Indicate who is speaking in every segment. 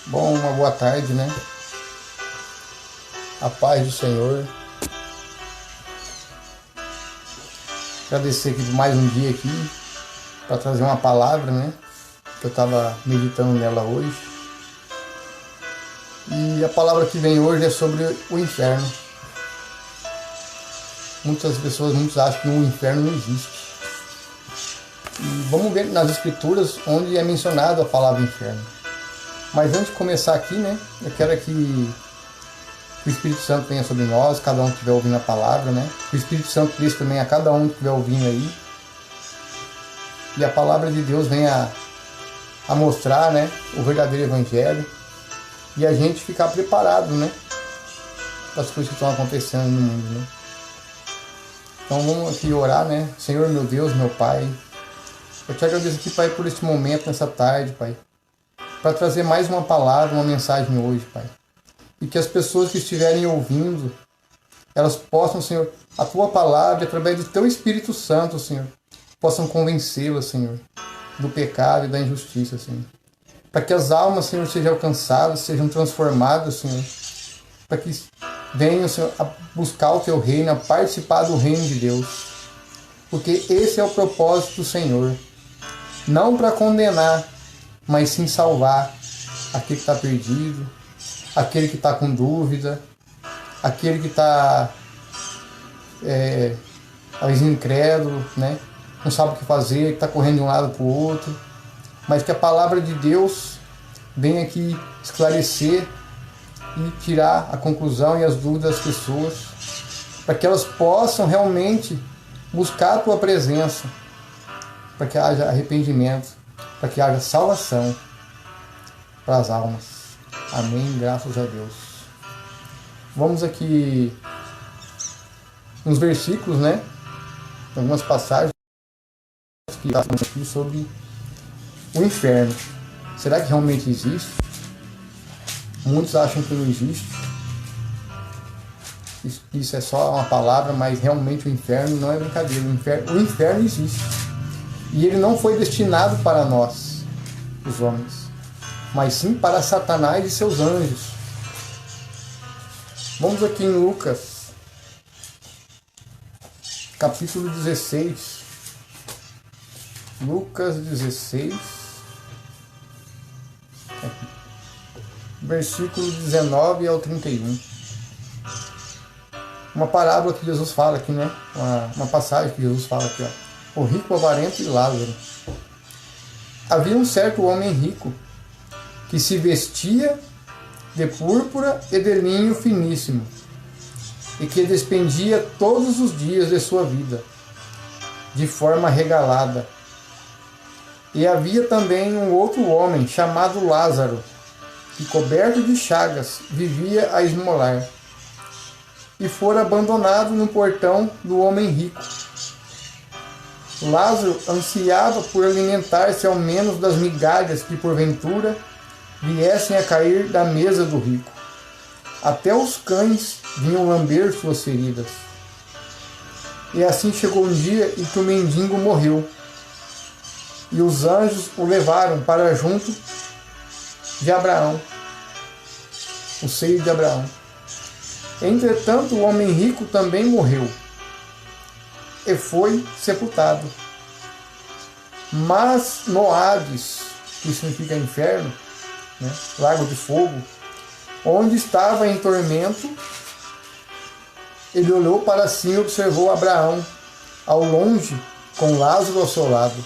Speaker 1: Bom, uma boa tarde, né? A paz do Senhor. Agradecer aqui por mais um dia aqui para trazer uma palavra, né? Que eu estava meditando nela hoje. E a palavra que vem hoje é sobre o inferno. Muitos acham que o inferno não existe. E vamos ver nas escrituras onde é mencionado a palavra inferno. Mas antes de começar aqui, né? Eu quero que o Espírito Santo venha sobre nós, cada um que estiver ouvindo a palavra, né? Que o Espírito Santo desça também a cada um que estiver ouvindo aí. E a palavra de Deus venha a mostrar, né? O verdadeiro evangelho. E a gente ficar preparado, né? Para as coisas que estão acontecendo no mundo, né? Então vamos aqui orar, né? Senhor, meu Deus, meu Pai. Eu te agradeço aqui, Pai, por este momento, nessa tarde, Pai. Para trazer mais uma palavra, uma mensagem hoje, Pai. E que as pessoas que estiverem ouvindo, elas possam, Senhor, a Tua palavra, através do Teu Espírito Santo, Senhor, possam convencê-las, Senhor, do pecado e da injustiça, Senhor. Para que as almas, Senhor, sejam alcançadas, sejam transformadas, Senhor. Para que venham, Senhor, a buscar o Teu reino, a participar do reino de Deus. Porque esse é o propósito do Senhor. Não para condenar, mas sim salvar aquele que está perdido, aquele que está com dúvida, aquele que está às vezes incrédulo, né? Não sabe o que fazer, que está correndo de um lado para o outro. Mas que a palavra de Deus venha aqui esclarecer e tirar a conclusão e as dúvidas das pessoas, para que elas possam realmente buscar a Tua presença, para que haja arrependimento, para que haja salvação para as almas. Amém, graças a Deus. Vamos aqui nos versículos, né? Algumas passagens que estão aqui sobre o inferno. Será que realmente existe? Muitos acham que não existe. Isso é só uma palavra, mas realmente o inferno não é brincadeira. O inferno existe. E ele não foi destinado para nós, os homens, mas sim para Satanás e seus anjos. Vamos aqui em Lucas, capítulo 16. Lucas 16, versículo 19 ao 31. Uma parábola que Jesus fala aqui, né? Uma passagem que Jesus fala aqui, ó. O rico, avarento e Lázaro. Havia um certo homem rico que se vestia de púrpura e de linho finíssimo e que despendia todos os dias de sua vida de forma regalada. E havia também um outro homem chamado Lázaro, que coberto de chagas vivia a esmolar, e fora abandonado no portão do homem rico. Lázaro ansiava por alimentar-se ao menos das migalhas que porventura viessem a cair da mesa do rico. Até os cães vinham lamber suas feridas. E assim chegou um dia em que o mendigo morreu, e os anjos o levaram para junto de Abraão, o seio de Abraão. Entretanto, o homem rico também morreu e foi sepultado. Mas no Hades, que significa inferno, né, lago de fogo, onde estava em tormento, ele olhou para cima e observou Abraão ao longe, com Lázaro ao seu lado.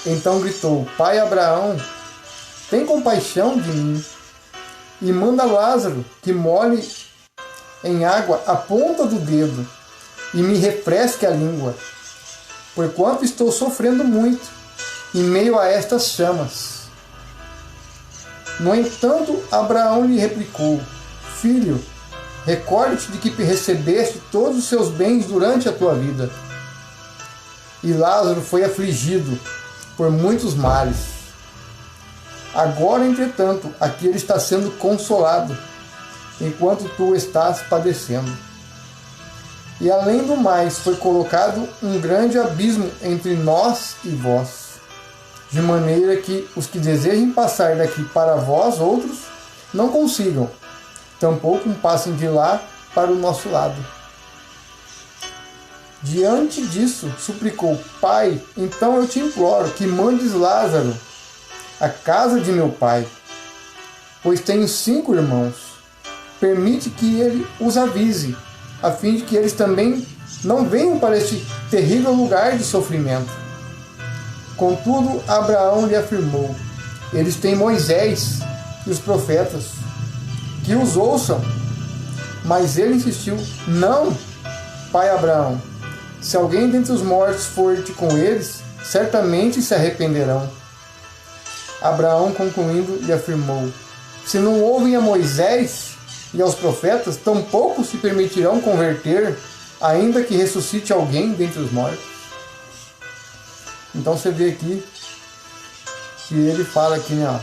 Speaker 1: Então gritou: Pai Abraão, tem compaixão de mim e manda Lázaro que molhe em água a ponta do dedo e me refresque a língua, porquanto estou sofrendo muito em meio a estas chamas. No entanto, Abraão lhe replicou: Filho, recorda-te de que recebeste todos os seus bens durante a tua vida, e Lázaro foi afligido por muitos males. Agora, entretanto, aquele está sendo consolado, enquanto tu estás padecendo. E além do mais, foi colocado um grande abismo entre nós e vós. de maneira que os que desejem passar daqui para vós outros não consigam, tampouco passem de lá para o nosso lado. Diante disso, suplicou: Pai, então eu te imploro que mandes Lázaro à casa de meu pai, pois tenho 5 irmãos. Permite que ele os avise, a fim de que eles também não venham para este terrível lugar de sofrimento. Contudo, Abraão lhe afirmou: eles têm Moisés e os profetas, que os ouçam. Mas ele insistiu: não, pai Abraão, se alguém dentre os mortos for te com eles, certamente se arrependerão. Abraão, concluindo, lhe afirmou: se não ouvem a Moisés e aos profetas, tampouco se permitirão converter, ainda que ressuscite alguém dentre os mortos. Então você vê aqui que ele fala aqui, né, ó,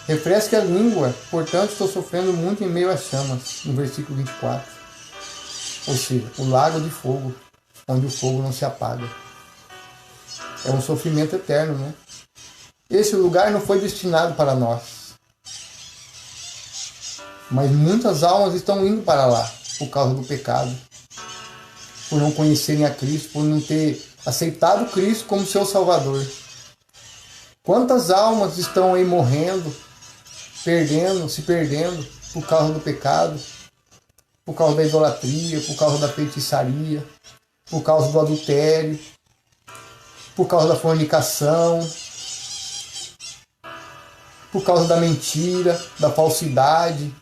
Speaker 1: refresque a língua, portanto estou sofrendo muito em meio às chamas, no versículo 24. Ou seja, o lago de fogo, onde o fogo não se apaga. É um sofrimento eterno, né? Esse lugar não foi destinado para nós. Mas muitas almas estão indo para lá por causa do pecado, por não conhecerem a Cristo, por não ter aceitado Cristo como seu Salvador. Quantas almas estão aí morrendo, se perdendo por causa do pecado, por causa da idolatria, por causa da feitiçaria, por causa do adultério, por causa da fornicação, por causa da mentira, da falsidade,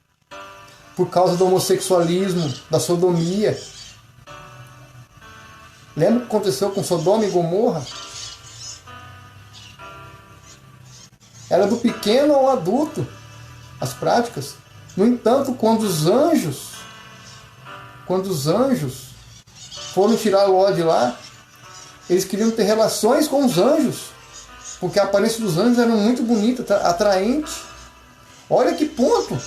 Speaker 1: por causa do homossexualismo, da sodomia. Lembra o que aconteceu com Sodoma e Gomorra? Era do pequeno ao adulto, as práticas. No entanto, quando os anjos foram tirar Ló de lá, eles queriam ter relações com os anjos, porque a aparência dos anjos era muito bonita, atraente. Olha que ponto!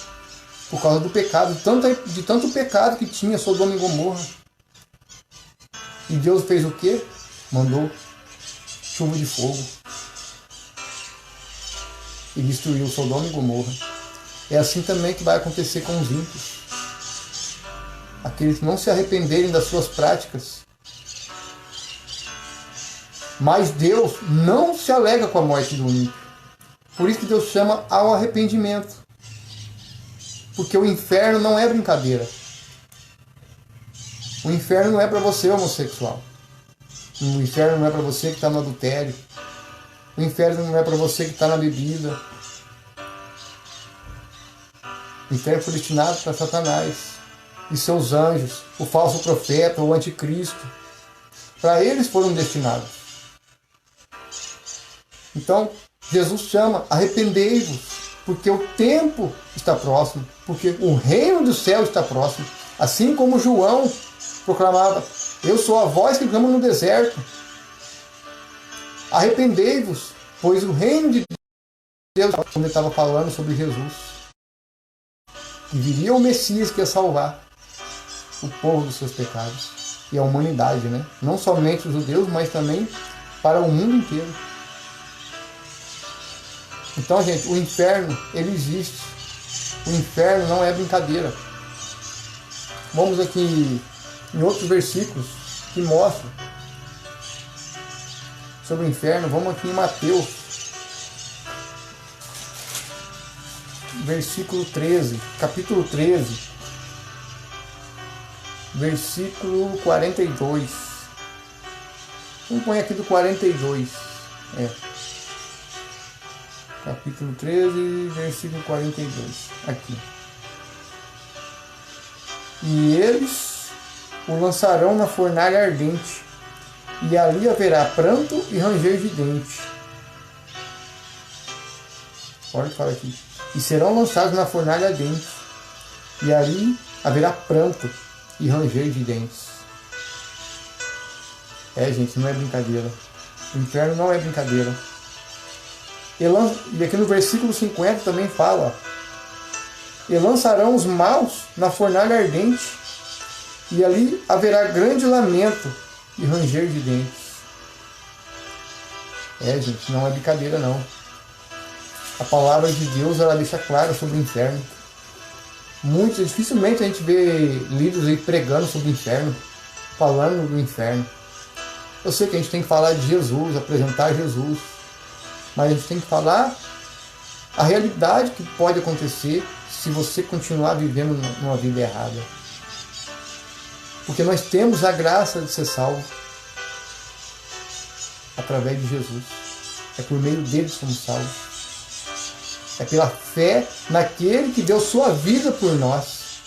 Speaker 1: Por causa do pecado, de tanto pecado que tinha Sodoma e Gomorra. E Deus fez o quê? Mandou chuva de fogo e destruiu Sodoma e Gomorra. É assim também que vai acontecer com os ímpios. Aqueles que não se arrependerem das suas práticas. Mas Deus não se alega com a morte do ímpio. Por isso que Deus chama ao arrependimento. Porque o inferno não é brincadeira. O inferno não é para você homossexual. O inferno não é para você que está no adultério. O inferno não é para você que está na bebida. O inferno foi destinado para Satanás e seus anjos, o falso profeta, o anticristo. Para eles foram destinados. Então, Jesus chama: arrependei-vos, porque o tempo está próximo, porque o reino do céu está próximo. Assim como João proclamava: eu sou a voz que clama no deserto. Arrependei-vos, pois o reino de Deus, quando ele estava falando sobre Jesus, que viria o Messias que ia salvar o povo dos seus pecados e a humanidade, né? Não somente os judeus, mas também para o mundo inteiro. Então, gente, o inferno, ele existe. O inferno não é brincadeira. Vamos aqui em outros versículos que mostram sobre o inferno. Vamos aqui em Mateus, versículo 13, capítulo 13, versículo 42. Vamos pôr aqui do 42. Capítulo 13, versículo 42. Aqui. E eles o lançarão na fornalha ardente, e ali haverá pranto e ranger de dentes. Olha o que fala aqui. E serão lançados na fornalha ardente, e ali haverá pranto e ranger de dentes. Gente, não é brincadeira. O inferno não é brincadeira. E aqui no versículo 50 também fala: e lançarão os maus na fornalha ardente, e ali haverá grande lamento e ranger de dentes. Gente, não é brincadeira não. A palavra de Deus, ela deixa claro sobre o inferno. Dificilmente a gente vê livros aí pregando sobre o inferno, falando do inferno. Eu sei que a gente tem que falar de Jesus, apresentar Jesus, mas a gente tem que falar a realidade que pode acontecer se você continuar vivendo numa vida errada. Porque nós temos a graça de ser salvo através de Jesus. É por meio dele que somos salvos. É pela fé naquele que deu sua vida por nós,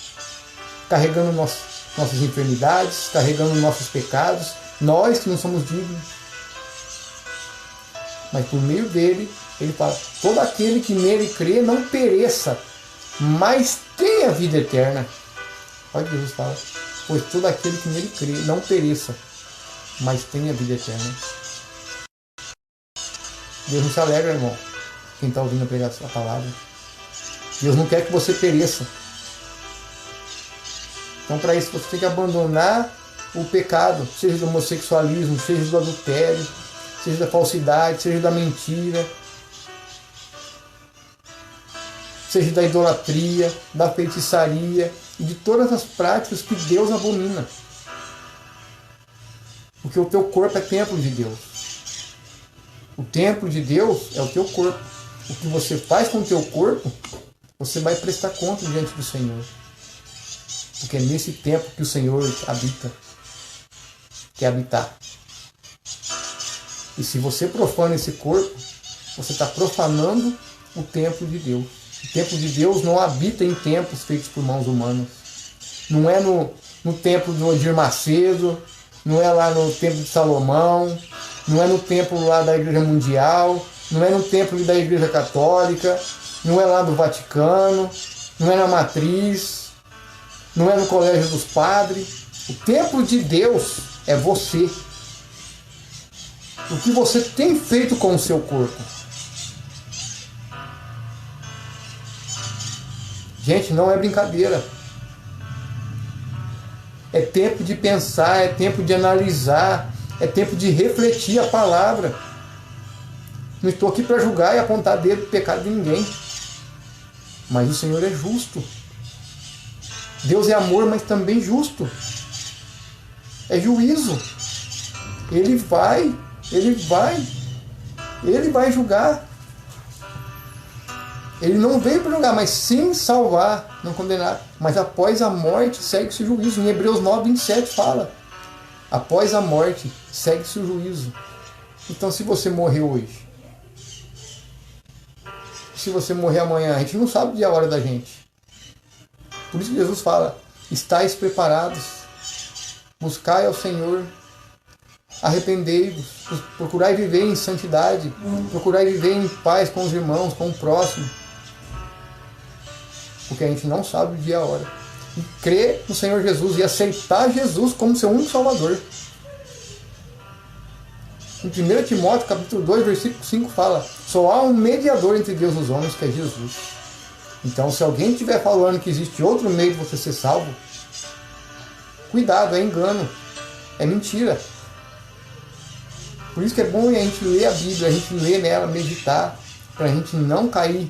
Speaker 1: carregando nossas enfermidades, carregando nossos pecados, nós que não somos dignos. Mas por meio dele, ele fala, todo aquele que nele crê não pereça, mas tenha vida eterna. Olha o que Jesus fala, pois todo aquele que nele crê não pereça, mas tenha vida eterna. Deus não se alegra, irmão, quem está ouvindo a palavra. Deus não quer que você pereça. Então, para isso, você tem que abandonar o pecado, seja do homossexualismo, seja do adultério, seja da falsidade, seja da mentira, seja da idolatria, da feitiçaria e de todas as práticas que Deus abomina. Porque o teu corpo é templo de Deus. O templo de Deus é o teu corpo. O que você faz com o teu corpo, você vai prestar conta diante do Senhor. Porque é nesse templo que o Senhor habita. Quer habitar. E se você profana esse corpo, você está profanando o templo de Deus. O templo de Deus não habita em templos feitos por mãos humanas. Não é no templo do Odir Macedo, não é lá no templo de Salomão, não é no templo lá da Igreja Mundial, não é no templo da Igreja Católica, não é lá do Vaticano, não é na Matriz, não é no Colégio dos Padres. O templo de Deus é você. O que você tem feito com o seu corpo. Gente, não é brincadeira. É tempo de pensar, é tempo de analisar, é tempo de refletir a palavra. Não estou aqui para julgar e apontar dedo do pecado de ninguém. Mas o Senhor é justo. Deus é amor, mas também justo. É juízo. Ele vai julgar. Ele não veio para julgar, mas sim salvar, não condenar. Mas após a morte segue-se o juízo. Em Hebreus 9, 27 fala. Após a morte segue-se o juízo. Então, se você morrer hoje, se você morrer amanhã, a gente não sabe o dia e a hora da gente. Por isso que Jesus fala, estáis preparados, buscai ao Senhor, arrependei-vos, procurai viver em santidade, procurai viver em paz com os irmãos, com o próximo. Porque a gente não sabe o dia e a hora. E crer no Senhor Jesus e aceitar Jesus como seu único Salvador. Em 1 Timóteo, capítulo 2, versículo 5 fala, só há um mediador entre Deus e os homens, que é Jesus. Então, se alguém estiver falando que existe outro meio de você ser salvo, cuidado, é engano, é mentira. Por isso que é bom a gente ler a Bíblia, a gente ler nela, meditar, para a gente não cair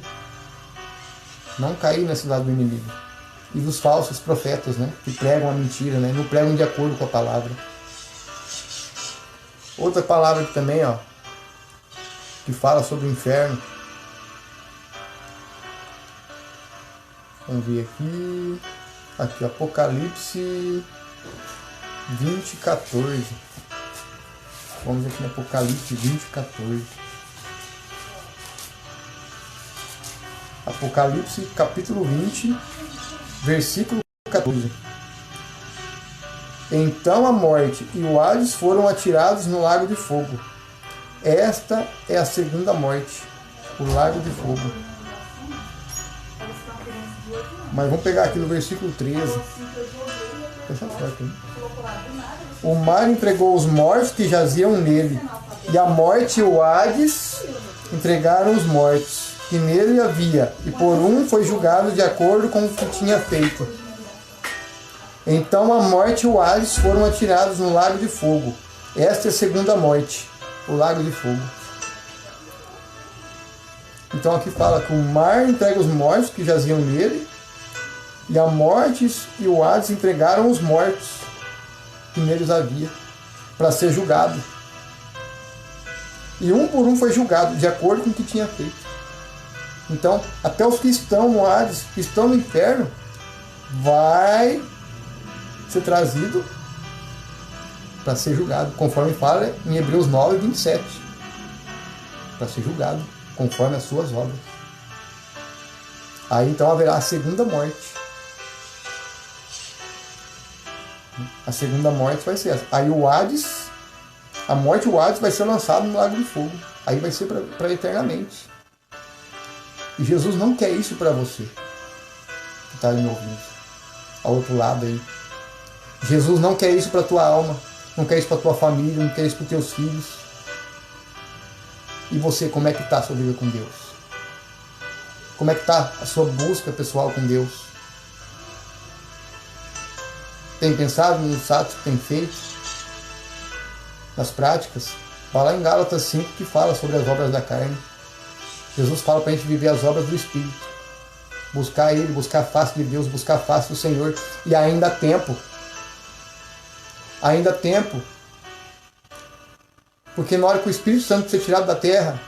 Speaker 1: nessa cidade do inimigo. E dos falsos profetas, né, que pregam a mentira, né, não pregam de acordo com a palavra. Outra palavra aqui também, ó, que fala sobre o inferno. Vamos ver aqui. Aqui, Apocalipse 20, 14. Vamos aqui no Apocalipse 20, 14. Apocalipse capítulo 20, versículo 14. Então a morte e o Hades foram atirados no lago de fogo. Esta é a segunda morte, o lago de fogo. Mas vamos pegar aqui no versículo 13. Deixa forte, hein? O mar entregou os mortos que jaziam nele, e a morte e o Hades entregaram os mortos que nele havia, e por um foi julgado de acordo com o que tinha feito. Então a morte e o Hades foram atirados no lago de fogo. Esta é a segunda morte, o lago de fogo. Então aqui fala que o mar entrega os mortos que jaziam nele, e a morte e o Hades entregaram os mortos que neles havia, para ser julgado. E um por um foi julgado, de acordo com o que tinha feito. Então, até os que estão no Hades, que estão no inferno, vai ser trazido para ser julgado, conforme fala em Hebreus 9, 27. Para ser julgado, conforme as suas obras. Aí então haverá a segunda morte. A segunda morte vai ser essa. Aí o Hades, a morte e o Hades vai ser lançado no lago de fogo. Aí vai ser para eternamente. E Jesus não quer isso para você, que está me ouvindo, ao outro lado aí. Jesus não quer isso para tua alma, não quer isso para tua família, não quer isso para os teus filhos. E você, como é que está a sua vida com Deus? Como é que está a sua busca pessoal com Deus? Tem pensado nos atos que tem feito? Nas práticas? Vai lá em Gálatas 5 que fala sobre as obras da carne. Jesus fala para a gente viver as obras do Espírito. Buscar Ele, buscar a face de Deus, buscar a face do Senhor. E ainda há tempo. Ainda há tempo. Porque na hora que o Espírito Santo ser tirado da terra,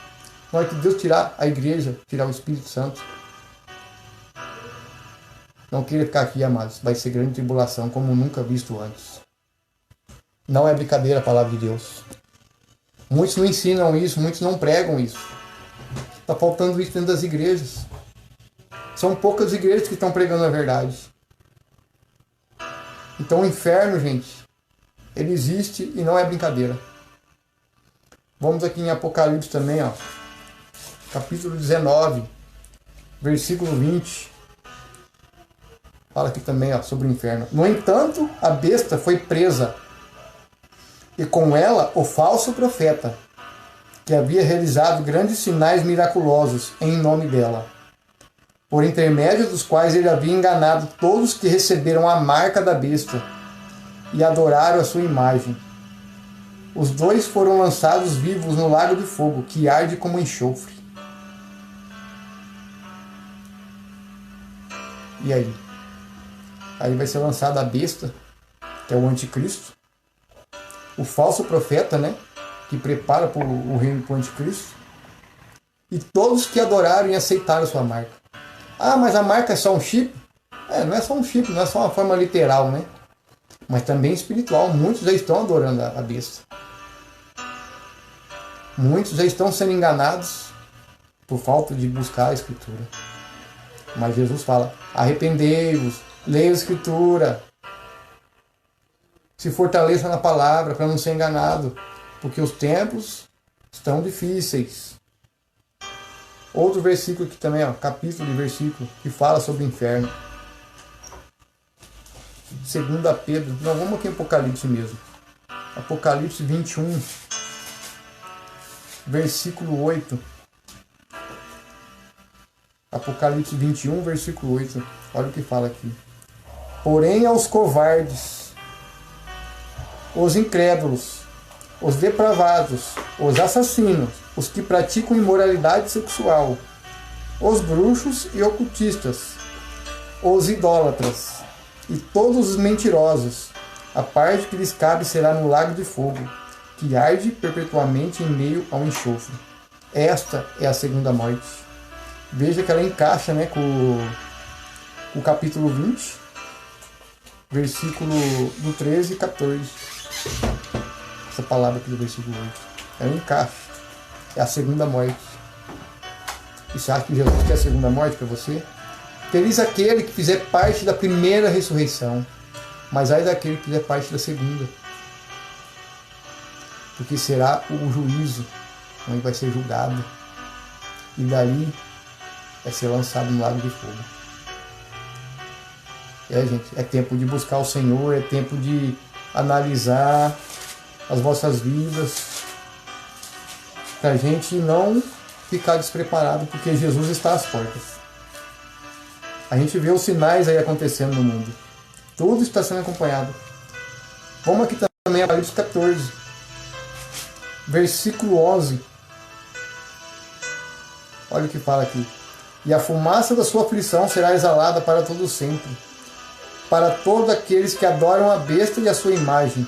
Speaker 1: na hora que Deus tirar a igreja, tirar o Espírito Santo, não queira ficar aqui, amados. Vai ser grande tribulação, como nunca visto antes. Não é brincadeira a palavra de Deus. Muitos não ensinam isso, muitos não pregam isso. Está faltando isso dentro das igrejas. São poucas igrejas que estão pregando a verdade. Então o inferno, gente, ele existe e não é brincadeira. Vamos aqui em Apocalipse também, ó. Capítulo 19, versículo 20. Fala aqui também, ó, sobre o inferno. No entanto, a besta foi presa, e com ela o falso profeta, que havia realizado grandes sinais miraculosos em nome dela, por intermédio dos quais ele havia enganado todos que receberam a marca da besta e adoraram a sua imagem. Os dois foram lançados vivos no lago de fogo, que arde como enxofre. E aí? Aí vai ser lançada a besta, que é o anticristo, o falso profeta, né, que prepara o reino para o anticristo, e todos que adoraram e aceitaram sua marca. Ah, mas a marca é só um chip? Não é só um chip, não é só uma forma literal, né? Mas também espiritual. Muitos já estão adorando a besta. Muitos já estão sendo enganados por falta de buscar a Escritura. Mas Jesus fala, arrependei-vos, leia a Escritura, se fortaleça na palavra para não ser enganado, porque os tempos estão difíceis. Outro versículo aqui também, ó, capítulo de versículo, que fala sobre o inferno. 2 Pedro, não, vamos aqui em Apocalipse mesmo. Apocalipse 21, versículo 8. Apocalipse 21, versículo 8. Olha o que fala aqui. Porém aos covardes, os incrédulos, os depravados, os assassinos, os que praticam imoralidade sexual, os bruxos e ocultistas, os idólatras e todos os mentirosos, a parte que lhes cabe será no lago de fogo, que arde perpetuamente em meio ao enxofre. Esta é a segunda morte. Veja que ela encaixa, né, com o capítulo 20, versículo do 13 e 14. Essa palavra aqui do versículo 8. Ela encaixa. É a segunda morte. E você acha que Jesus quer a segunda morte para você? Feliz aquele que fizer parte da primeira ressurreição, mas ai daquele que fizer parte da segunda. Porque será o juízo, onde vai ser julgado. E dali vai ser lançado no lago de fogo. Gente, é tempo de buscar o Senhor, é tempo de analisar as vossas vidas, para a gente não ficar despreparado, porque Jesus está às portas. A gente vê os sinais aí acontecendo no mundo. Tudo está sendo acompanhado. Vamos aqui também a Apocalipse 14, versículo 11. Olha o que fala aqui. E a fumaça da sua aflição será exalada para todo sempre, para todos aqueles que adoram a besta e a sua imagem,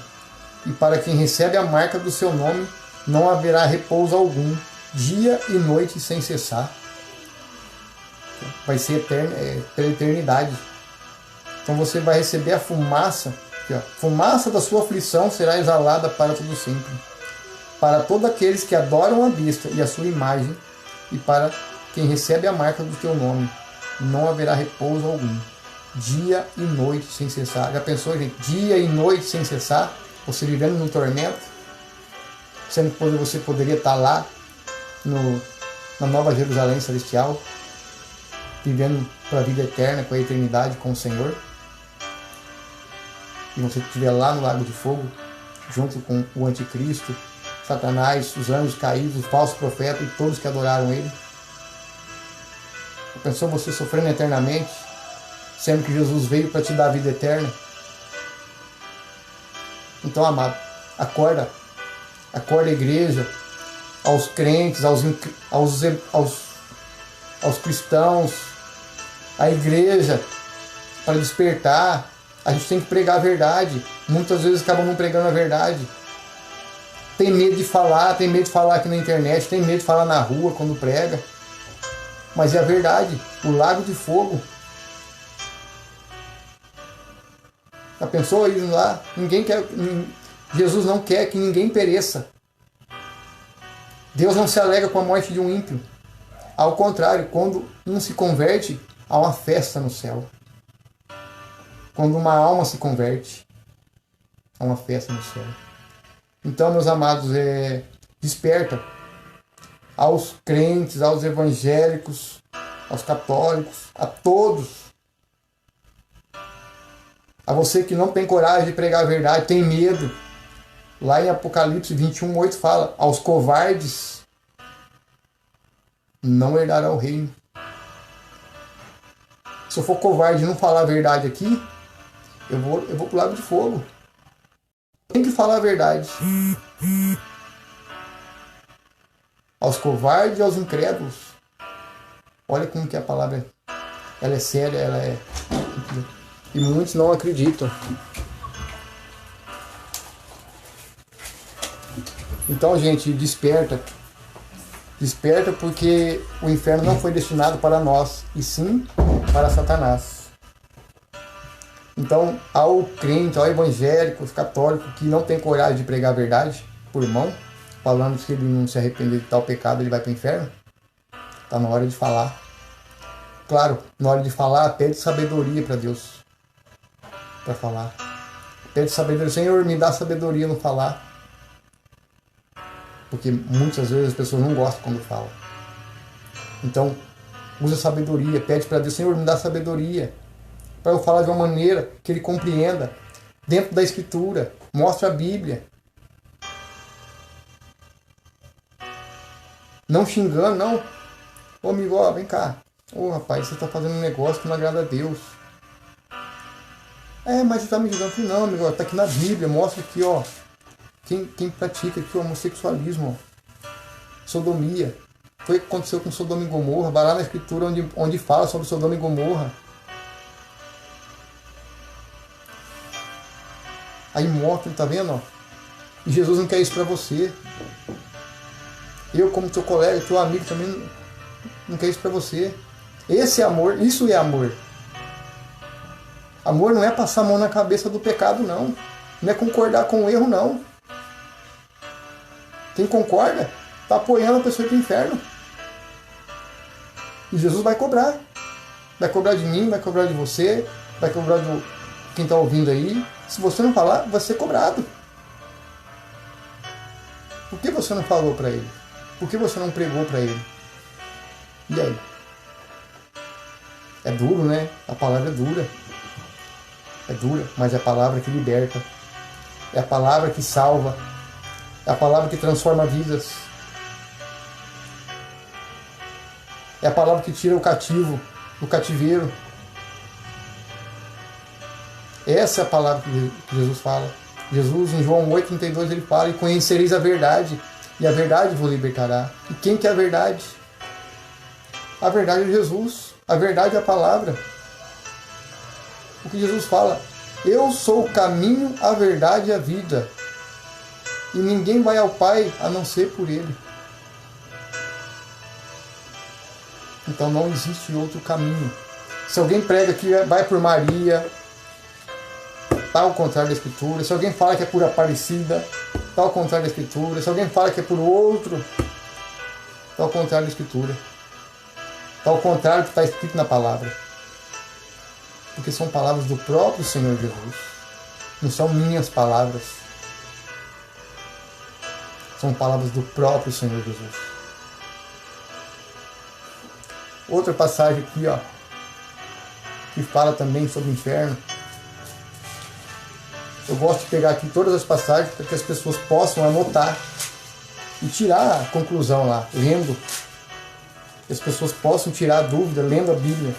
Speaker 1: e para quem recebe a marca do seu nome, não haverá repouso algum, dia e noite sem cessar. Vai ser pela eternidade. Então você vai receber a fumaça, aqui, ó, fumaça da sua aflição será exalada para todo sempre, para todos aqueles que adoram a besta e a sua imagem, e para quem recebe a marca do teu nome, não haverá repouso algum, dia e noite sem cessar. Já pensou, gente? Dia e noite sem cessar, você vivendo no tormento, sendo que você poderia estar lá na Nova Jerusalém Celestial, vivendo para a vida eterna, com a eternidade com o Senhor, e você estiver lá no lago de fogo, junto com o anticristo, Satanás, os anjos caídos, os falsos profetas e todos que adoraram ele. Pensou você sofrendo eternamente, sendo que Jesus veio para te dar a vida eterna? Então, amado, acorda a igreja, aos crentes, aos cristãos, a igreja, para despertar. A gente tem que pregar a verdade. Muitas vezes acabam não pregando a verdade. Tem medo de falar aqui na internet, tem medo de falar na rua quando prega. Mas é a verdade, o lago de fogo. Já pensou ir lá? Jesus não quer que ninguém pereça. Deus não se alegra com a morte de um ímpio. Ao contrário, quando um se converte, há uma festa no céu. Quando uma alma se converte, há uma festa no céu. Então, meus amados, desperta aos crentes, aos evangélicos, aos católicos, a todos. A você que não tem coragem de pregar a verdade, tem medo. Lá em Apocalipse 21:8 fala, aos covardes não herdarão o reino. Se eu for covarde e não falar a verdade aqui, eu vou pro lago de fogo. Tem que falar a verdade. Aos covardes e aos incrédulos. Olha como que a palavra ela é séria, ela é... E muitos não acreditam. Então, gente, desperta. Desperta, porque o inferno não foi destinado para nós, e sim para Satanás. Então, ao crente, ao evangélico, católico, que não tem coragem de pregar a verdade por irmão, falando que se ele não se arrepender de tal pecado, ele vai para o inferno, está na hora de falar. Claro, na hora de falar, pede sabedoria para Deus, para falar. Pede sabedoria. Senhor, me dá sabedoria no falar. Porque muitas vezes as pessoas não gostam quando falam. Então, usa sabedoria, pede para Deus, Senhor, me dá sabedoria, para eu falar de uma maneira que ele compreenda, dentro da Escritura, mostra a Bíblia. Não xingando, não. Ô amigo, ó, vem cá. Ô rapaz, você está fazendo um negócio que não agrada a Deus. Mas você está me julgando. Não, amigo, está aqui na Bíblia, mostra aqui, ó. Quem pratica aqui o homossexualismo, ó. Sodomia. Foi o que aconteceu com Sodoma e Gomorra. Vai lá na Escritura onde fala sobre Sodoma e Gomorra. Aí mostra, tá vendo? Ó? E Jesus não quer isso para você. Eu, como teu colega, teu amigo, também não quer isso para você. Esse é amor, isso é amor. Amor não é passar a mão na cabeça do pecado, não. Não é concordar com o erro, não. Quem concorda está apoiando a pessoa para o inferno. E Jesus vai cobrar. Vai cobrar de mim, vai cobrar de você, vai cobrar de quem está ouvindo aí. Se você não falar, vai ser cobrado. Por que você não falou para ele? Por que você não pregou para ele? E aí? É duro, né? A palavra é dura. É dura, mas é a palavra que liberta. É a palavra que salva. É a palavra que transforma vidas. É a palavra que tira o cativo do cativeiro. Essa é a palavra que Jesus fala. Jesus, em João 8,32, ele fala: e conhecereis a verdade, e a verdade vos libertará. E quem que é a verdade? A verdade é Jesus. A verdade é a palavra. O que Jesus fala? Eu sou o caminho, a verdade e a vida. E ninguém vai ao Pai a não ser por Ele. Então não existe outro caminho. Se alguém prega que vai por Maria, está ao contrário da Escritura. Se alguém fala que é por Aparecida, está ao contrário da Escritura. Se alguém fala que é por outro, está ao contrário da Escritura. Está ao contrário do que está escrito na palavra. Porque são palavras do próprio Senhor Jesus. Não são minhas palavras. São palavras do próprio Senhor Jesus. Outra passagem aqui, ó, que fala também sobre o inferno. Eu gosto de pegar aqui todas as passagens para que as pessoas possam anotar e tirar a conclusão lá, lendo. Que as pessoas possam tirar a dúvida lendo a Bíblia.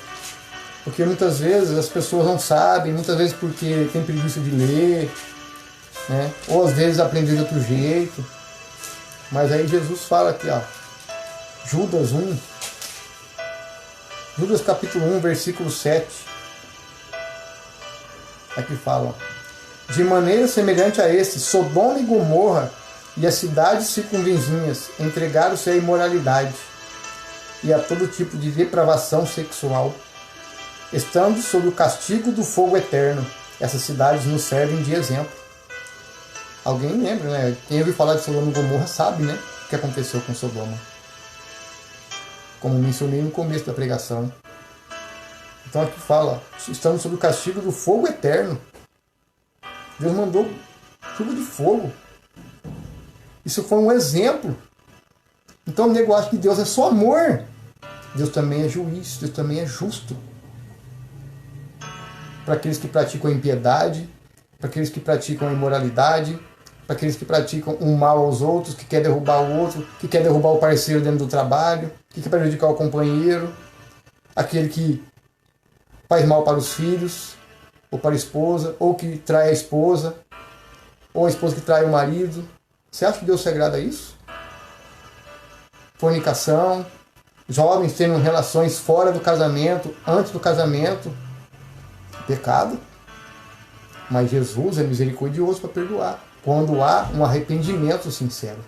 Speaker 1: Porque muitas vezes as pessoas não sabem, muitas vezes porque tem preguiça de ler, né? Ou às vezes aprender de outro jeito. Mas aí Jesus fala aqui, ó, Judas 1, Judas capítulo 1, versículo 7. Aqui fala: de maneira semelhante a este, Sodoma e Gomorra e as cidades circunvizinhas entregaram-se à imoralidade e a todo tipo de depravação sexual, estando sob o castigo do fogo eterno. Essas cidades nos servem de exemplo. Alguém lembra, né? Quem ouviu falar de Sodoma e Gomorra sabe, né? O que aconteceu com Sodoma. Como mencionei no começo da pregação. Então aqui fala, estamos sob o castigo do fogo eterno. Deus mandou chuva de fogo. Isso foi um exemplo. Então o negócio de Deus é só amor. Deus também é juiz, Deus também é justo. Para aqueles que praticam a impiedade, para aqueles que praticam a imoralidade, para aqueles que praticam o mal aos outros, que quer derrubar o outro, que quer derrubar o parceiro dentro do trabalho, que quer prejudicar o companheiro, aquele que faz mal para os filhos, ou para a esposa, ou que trai a esposa, ou a esposa que trai o marido. Você acha que Deus se agrada a isso? Fornicação, jovens tendo relações fora do casamento, antes do casamento, pecado. Mas Jesus é misericordioso para perdoar, quando há um arrependimento sincero.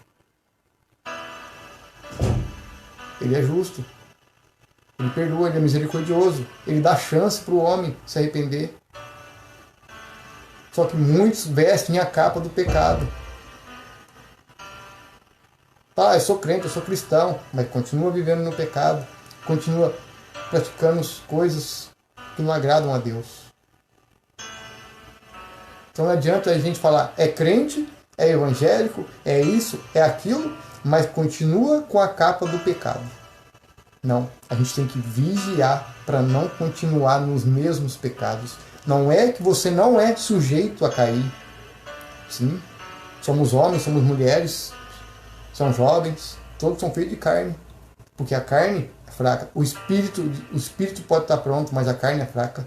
Speaker 1: Ele é justo. Ele perdoa, ele é misericordioso. Ele dá chance para o homem se arrepender. Só que muitos vestem a capa do pecado. Ah, eu sou crente, eu sou cristão, mas continua vivendo no pecado. Continua praticando coisas que não agradam a Deus. Então não adianta a gente falar, é crente, é evangélico, é isso, é aquilo, mas continua com a capa do pecado. Não, a gente tem que vigiar para não continuar nos mesmos pecados. Não é que você não é sujeito a cair. Sim, somos homens, somos mulheres, são jovens, todos são feitos de carne. Porque a carne é fraca. O espírito pode estar pronto, mas a carne é fraca.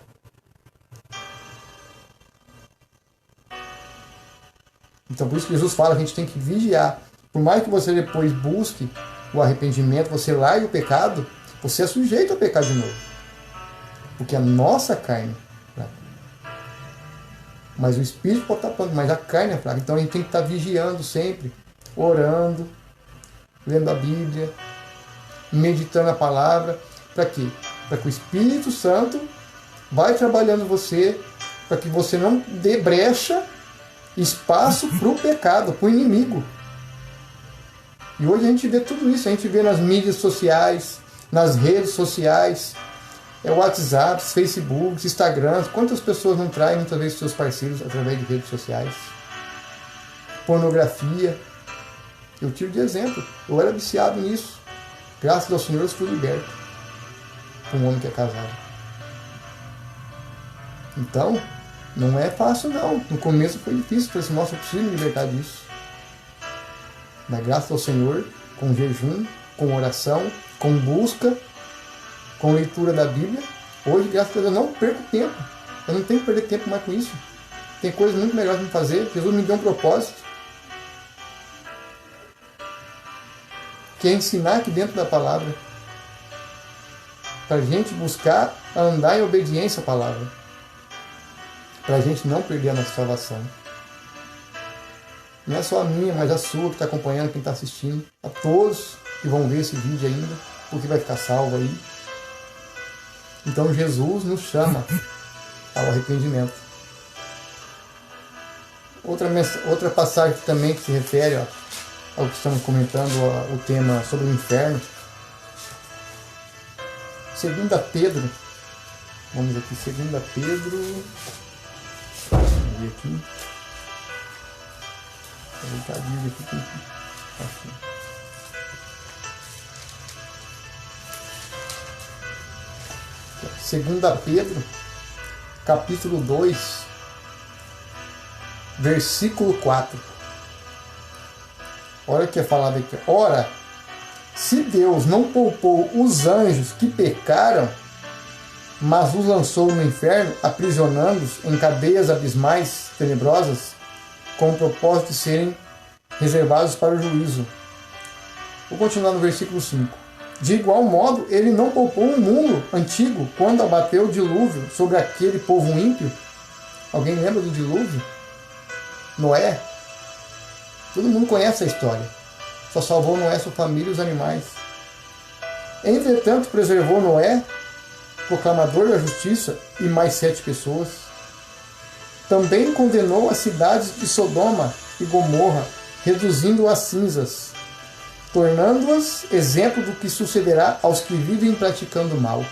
Speaker 1: Então por isso que Jesus fala que a gente tem que vigiar. Por mais que você depois busque o arrependimento, você largue o pecado, você é sujeito a pecar de novo. Porque a nossa carne é fraca. Mas o espírito pode estar pronto, mas a carne é fraca. Então a gente tem que estar vigiando sempre, orando, lendo a Bíblia, meditando a palavra. Para quê? Para que o Espírito Santo vai trabalhando você, para que você não dê brecha, espaço para o pecado, para o inimigo. E hoje a gente vê tudo isso, a gente vê nas mídias sociais, nas redes sociais, WhatsApp, Facebook, Instagram. Quantas pessoas não traem muitas vezes seus parceiros através de redes sociais? Pornografia. Eu tiro de exemplo, eu era viciado nisso. Graças ao Senhor eu fui liberto. Um homem que é casado. Então, não é fácil não. No começo foi difícil, falei assim, nossa, eu preciso me libertar disso. Mas graças ao Senhor, com jejum, com oração, com busca, com leitura da Bíblia, hoje, graças a Deus, eu não perco tempo. Eu não tenho que perder tempo mais com isso. Tem coisas muito melhores para fazer. Jesus me deu um propósito. Que é ensinar aqui dentro da palavra. para a gente buscar andar em obediência à palavra, para a gente não perder a nossa salvação. Não é só a minha, mas a sua que está acompanhando, quem está assistindo, a todos que vão ver esse vídeo ainda, porque vai ficar salvo aí. Então Jesus nos chama ao arrependimento. Outra passagem também que se refere ao que estamos comentando, o tema sobre o inferno. 2 Pedro, vamos aqui, 2 Pedro, vamos ver aqui, vou botar a Bíblia aqui, assim. 2 Pedro, capítulo 2, versículo 4. Olha o que é falado aqui. Ora, se Deus não poupou os anjos que pecaram, mas os lançou no inferno, aprisionando-os em cadeias abismais tenebrosas, com o propósito de serem reservados para o juízo. Vou continuar no versículo 5. De igual modo, ele não poupou o mundo antigo quando abateu o dilúvio sobre aquele povo ímpio. Alguém lembra do dilúvio? Noé? Todo mundo conhece a história. Só salvou Noé, sua família e os animais. Entretanto, preservou Noé, proclamador da justiça, e mais 7 pessoas. Também condenou as cidades de Sodoma e Gomorra, reduzindo-as a cinzas, tornando-as exemplo do que sucederá aos que vivem praticando mal.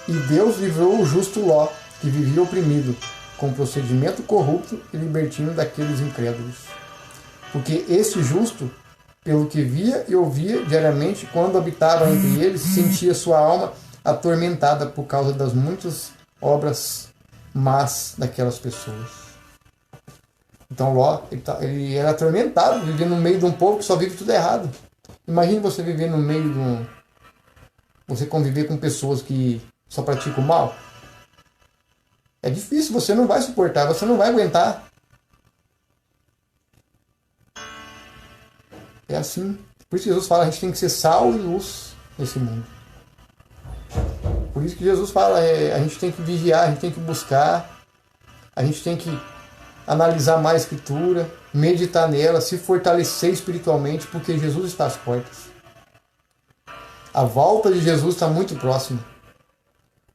Speaker 1: E Deus livrou o justo Ló, que vivia oprimido, com procedimento corrupto e libertino daqueles incrédulos. Porque esse justo, pelo que via e ouvia diariamente, quando habitava entre eles, sentia sua alma atormentada por causa das muitas obras más daquelas pessoas. Então Ló, ele era atormentado, vivendo no meio de um povo que só vive tudo errado. Imagine você viver no meio de um... Você conviver com pessoas que só praticam o mal. É difícil, você não vai suportar, você não vai aguentar. É assim. Por isso que Jesus fala, a gente tem que ser sal e luz nesse mundo. Por isso que Jesus fala, a gente tem que vigiar, a gente tem que buscar, a gente tem que analisar mais a Escritura, meditar nela, se fortalecer espiritualmente, porque Jesus está às portas. A volta de Jesus está muito próxima.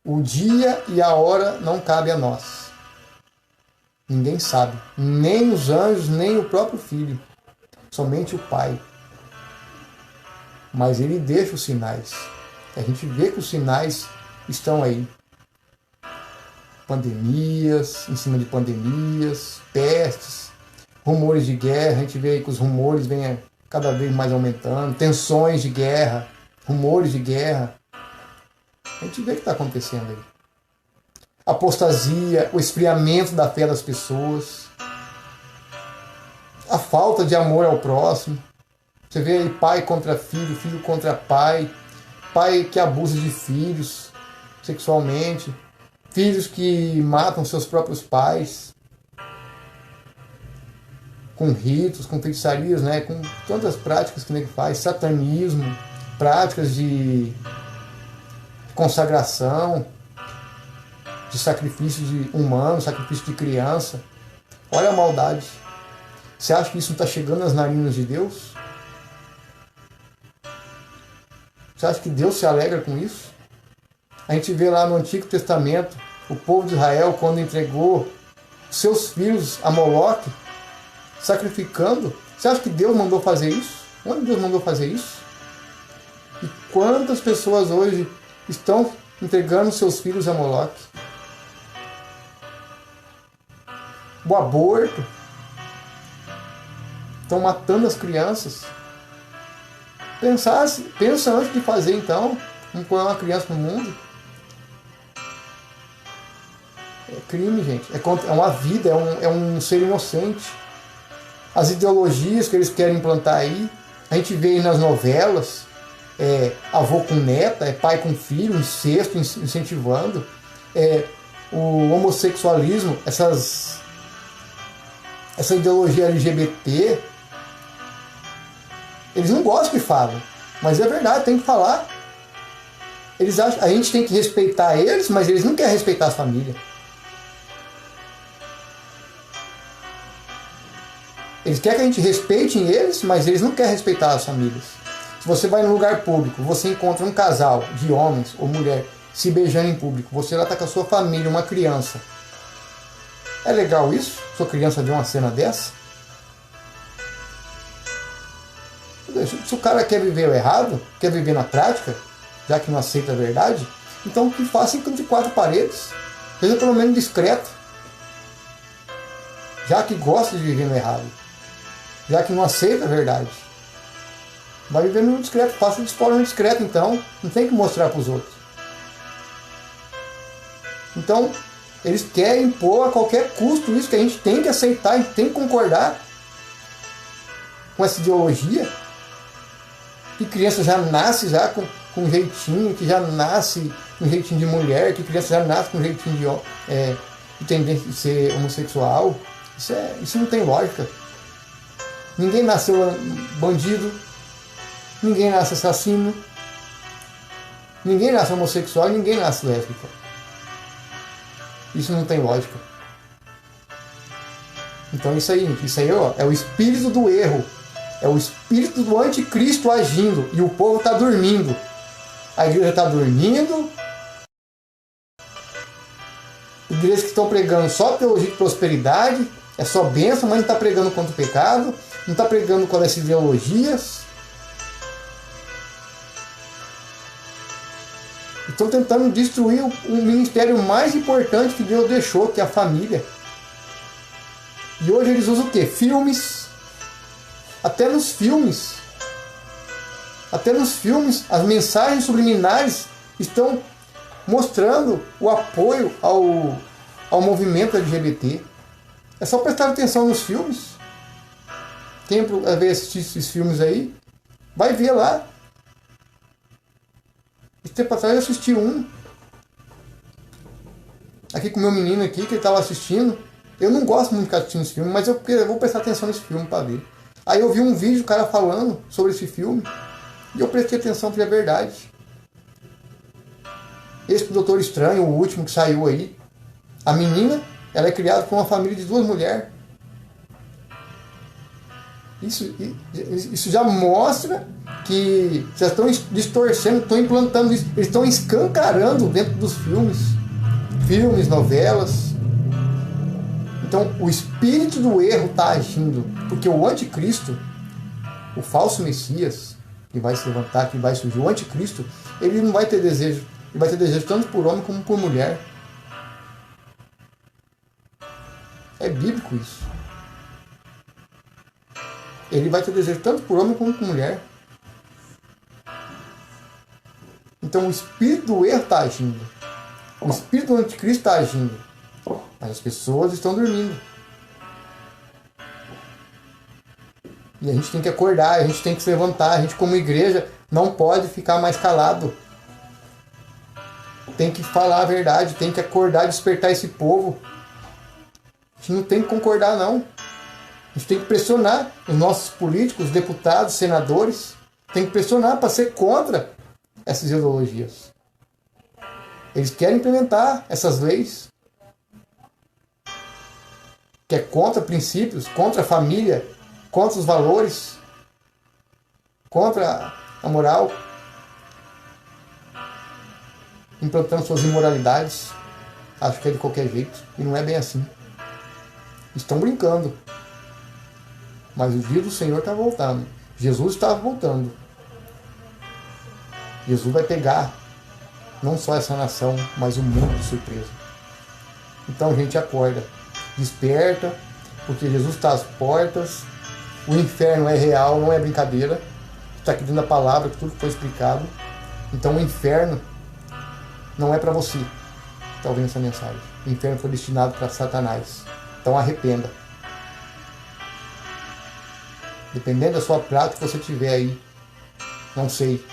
Speaker 1: O dia e a hora não cabe a nós. Ninguém sabe. Nem os anjos, nem o próprio Filho. Somente o Pai. Mas Ele deixa os sinais. A gente vê que os sinais estão aí. Pandemias, em cima de pandemias, pestes, rumores de guerra. A gente vê aí que os rumores vêm cada vez mais aumentando. Tensões de guerra, rumores de guerra. A gente vê o que está acontecendo aí. Apostasia, o esfriamento da fé das pessoas, a falta de amor ao próximo. Você vê aí pai contra filho, filho contra pai, pai que abusa de filhos sexualmente, filhos que matam seus próprios pais, com ritos, com feitiçarias, né? Com tantas práticas que ele faz, satanismo, práticas de consagração, de sacrifício humano, sacrifício de criança. Olha a maldade. Você acha que isso não está chegando nas narinas de Deus? Você acha que Deus se alegra com isso? A gente vê lá no Antigo Testamento o povo de Israel, quando entregou seus filhos a Moloque, sacrificando. Você acha que Deus mandou fazer isso? Onde Deus mandou fazer isso? E quantas pessoas hoje estão entregando seus filhos a Moloque? O aborto. Estão matando as crianças. Pensa antes de fazer, então, não pôr uma criança no mundo. É crime, gente. É uma vida, é um ser inocente. As ideologias que eles querem implantar aí, a gente vê aí nas novelas, avô com neta, pai com filho, incesto, incentivando, o homossexualismo, essa ideologia LGBT, Eles não gostam que falam, mas é verdade, tem que falar. Eles acham, a gente tem que respeitar eles, mas eles não querem respeitar a família. Eles querem que a gente respeite eles, mas eles não querem respeitar as famílias. Se você vai num lugar público, você encontra um casal de homens ou mulher se beijando em público, você lá está com a sua família, uma criança. É legal isso? Sua criança vê uma cena dessa? Se o cara quer viver o errado, quer viver na prática, já que não aceita a verdade, então que faça entre quatro paredes. Seja pelo menos discreto. Já que gosta de viver no errado. Já que não aceita a verdade. Vai viver no discreto, faça de forma discreta então. Não tem que mostrar para os outros. Então, eles querem impor a qualquer custo isso que a gente tem que aceitar, a gente tem que concordar com essa ideologia. Que criança já nasce já com um jeitinho, que já nasce com um jeitinho de mulher, que criança já nasce com um jeitinho de tendência de ser homossexual. Isso não tem lógica. Ninguém nasceu bandido, ninguém nasce assassino, ninguém nasce homossexual, ninguém nasce lésbica. Isso não tem lógica. Então isso aí ó, é o espírito do erro. É o espírito do anticristo agindo. E o povo está dormindo. A igreja está dormindo. Igrejas que estão pregando só teologia de prosperidade. É só bênção, mas não está pregando contra o pecado. Não está pregando contra essas ideologias. Estão tentando destruir o ministério mais importante que Deus deixou, que é a família. E hoje eles usam o quê? Filmes. Até nos filmes, as mensagens subliminares estão mostrando o apoio ao movimento LGBT. É só prestar atenção nos filmes. Quem vai assistir esses filmes aí, vai ver lá. Esse tempo atrás eu assisti um. Aqui com o meu menino aqui, que ele estava assistindo. Eu não gosto muito de ficar assistindo esse filme, mas eu vou prestar atenção nesse filme para ver. Aí eu vi um vídeo do cara falando sobre esse filme e eu prestei atenção que é verdade. Esse do Doutor Estranho, o último que saiu aí, a menina, ela é criada por uma família de 2 mulheres. Isso já mostra que já estão distorcendo, estão implantando isso, eles estão escancarando dentro dos filmes, novelas. Então, o espírito do erro está agindo, porque o anticristo, o falso Messias, que vai se levantar, que vai surgir, o anticristo, ele não vai ter desejo, ele vai ter desejo tanto por homem como por mulher. É bíblico isso. Ele vai ter desejo tanto por homem como por mulher. Então, o espírito do erro está agindo. O espírito do anticristo está agindo. Mas as pessoas estão dormindo. E a gente tem que acordar, a gente tem que se levantar. A gente, como igreja, não pode ficar mais calado. Tem que falar a verdade, tem que acordar, despertar esse povo. A gente não tem que concordar, não. A gente tem que pressionar os nossos políticos, deputados, senadores. Tem que pressionar para ser contra essas ideologias. Eles querem implementar essas leis que é contra princípios, contra a família, contra os valores, contra a moral, implantando suas imoralidades. Acho que é de qualquer jeito, e não é bem assim. Estão brincando. Mas o dia do Senhor está voltando. Jesus está voltando. Jesus vai pegar não só essa nação, mas o mundo de surpresa. Então, gente, acorda. Desperta, porque Jesus está às portas. O inferno é real, não é brincadeira. Está aqui dentro da palavra, que tudo foi explicado. Então o inferno não é para você que está ouvindo essa mensagem. O inferno foi destinado para Satanás. Então arrependa. Dependendo da sua prática que você tiver aí, não sei,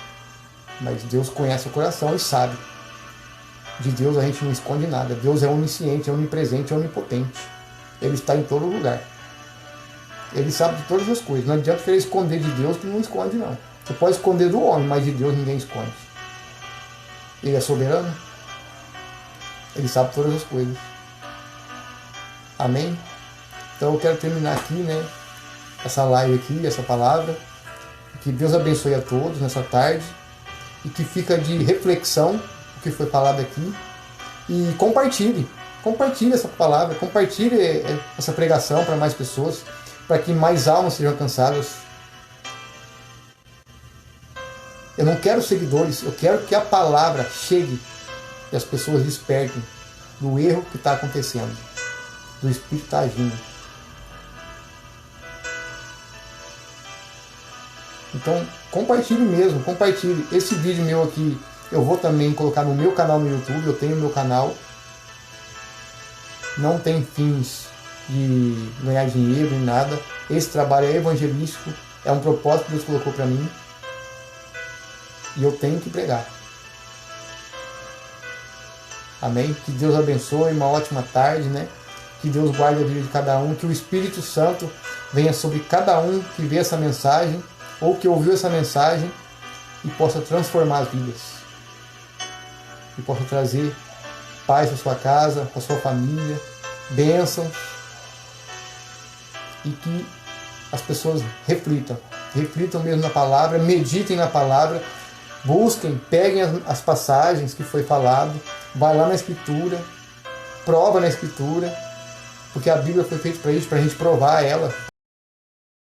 Speaker 1: mas Deus conhece o coração e sabe. De Deus a gente não esconde nada. Deus é onisciente, é onipresente, é onipotente. Ele está em todo lugar. Ele sabe de todas as coisas. Não adianta querer esconder de Deus, que não esconde não. Você pode esconder do homem, mas de Deus ninguém esconde. Ele é soberano. Ele sabe todas as coisas. Amém? Então eu quero terminar aqui, né? Essa live aqui, essa palavra. Que Deus abençoe a todos nessa tarde. E que fica de reflexão o que foi falado aqui. E compartilhe. Compartilhe essa palavra. Compartilhe essa pregação para mais pessoas. Para que mais almas sejam alcançadas. Eu não quero seguidores. Eu quero que a palavra chegue. E as pessoas despertem do erro que está acontecendo. Do Espírito que está agindo. Então, compartilhe mesmo, compartilhe. Esse vídeo meu aqui, eu vou também colocar no meu canal no YouTube, eu tenho meu canal. Não tem fins de ganhar dinheiro nem nada. Esse trabalho é evangelístico, é um propósito que Deus colocou para mim. E eu tenho que pregar. Amém? Que Deus abençoe, uma ótima tarde, né? Que Deus guarde a vida de cada um, que o Espírito Santo venha sobre cada um que vê essa mensagem, ou que ouviu essa mensagem, e possa transformar as vidas. E possa trazer paz para sua casa, para sua família, bênçãos, e que as pessoas reflitam mesmo na palavra, meditem na palavra, busquem, peguem as passagens que foi falado, vai lá na Escritura, prova na Escritura, porque a Bíblia foi feita para isso, para a gente provar ela.